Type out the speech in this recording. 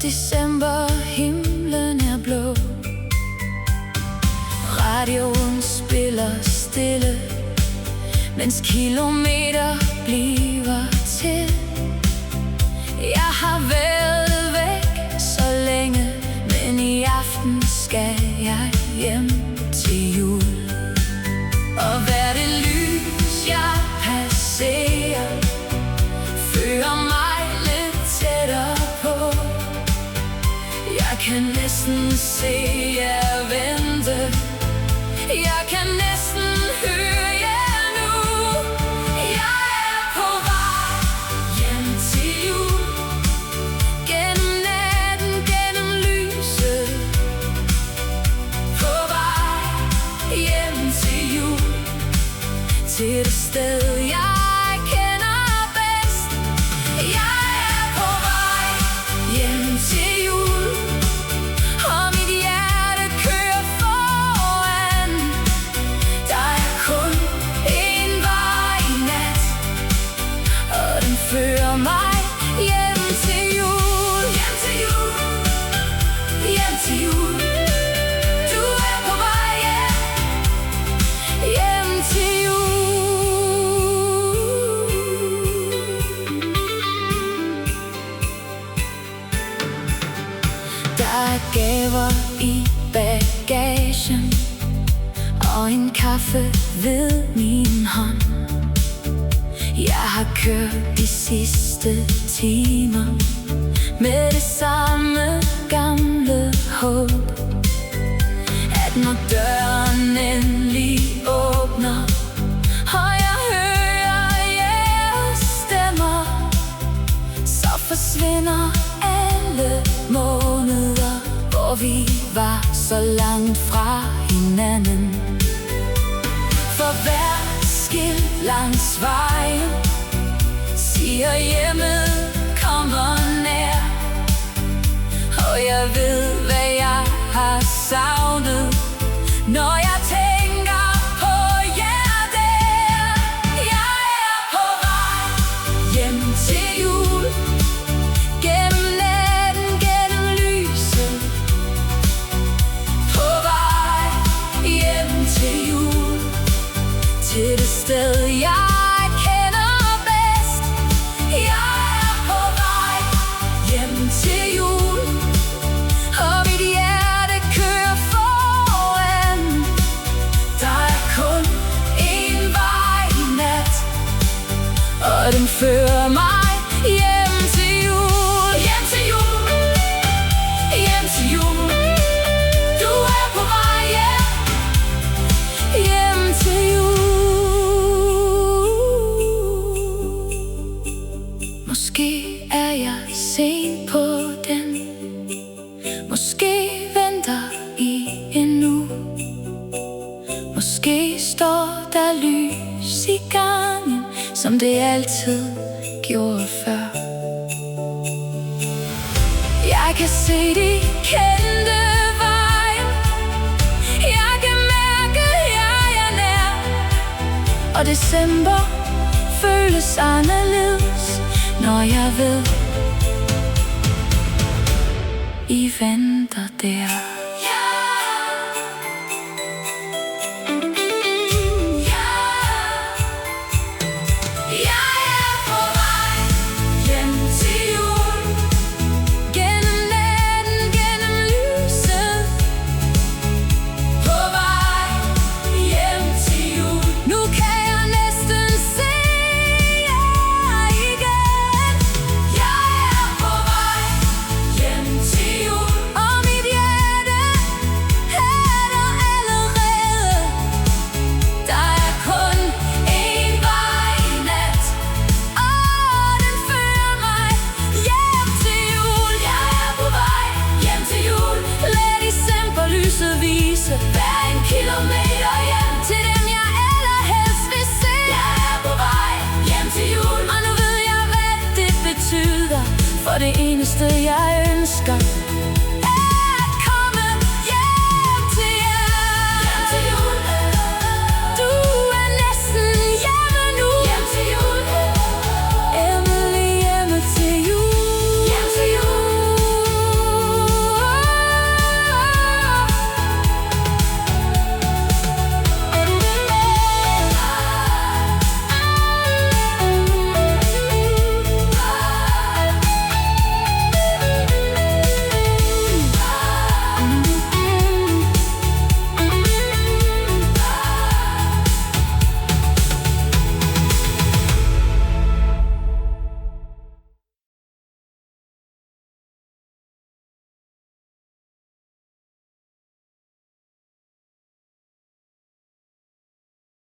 og december himlen er blå. Radioen spiller stille, mens kilometer bliver til. Jeg har været væk så længe, men i aften skal jeg hjem til jul. Og hvert det lys jeg passerer fører mig lidt tættere på. Jeg kan næsten se jer vente, jeg kan næsten høre jer nu. Jeg er på vej hjem til jul, gennem natten, gennem lyset. På vej hjem til jul, til det sted jeg kender bedst. Jeg er på vej hjem til jul, og mit hjerte kører foran. Der er kun en vej i nat, og den fører mig hjem til jul. Hjem til jul, hjem til jul. Du er på vej hjem til jul. Der er gaver i bagagen, og en kaffe ved min hånd. Jeg har kørt de sidste timer med det samme gamle håb, at når døren endelig åbner, og jeg hører jeres stemmer, så forsvinder alle måneder, hvor vi var så langt fra hinanden. For hver skilt langs vejen siger hjemmet kommer nær, og jeg ved hvad jeg har savnet, når jeg tænker på jer der. Jeg er på vej hjem til jul, gennem natten, gennem lyset. På vej hjem til jul, til det sted jeg kender bedst. Jeg er på vej hjem til jul, og mit hjerte kører foran. Der er kun en vej i nat, og den fører mig hjem til jul. Hjem til jul, hjem til jul. Du er på vej hjem til jul. Måske er jeg sen på den, måske venter I endnu. Måske står der lys i gangen, som det altid gjorde før. Jeg kan se de kendte veje, jeg kan mærke jeg er nær, og december føles anderledes, når jeg ved I venter der. Hver en kilometer hjem til dem jeg allerhelst vil se. Jeg er på vej hjem til jul, og nu ved jeg hvad det betyder, for det eneste jeg ønsker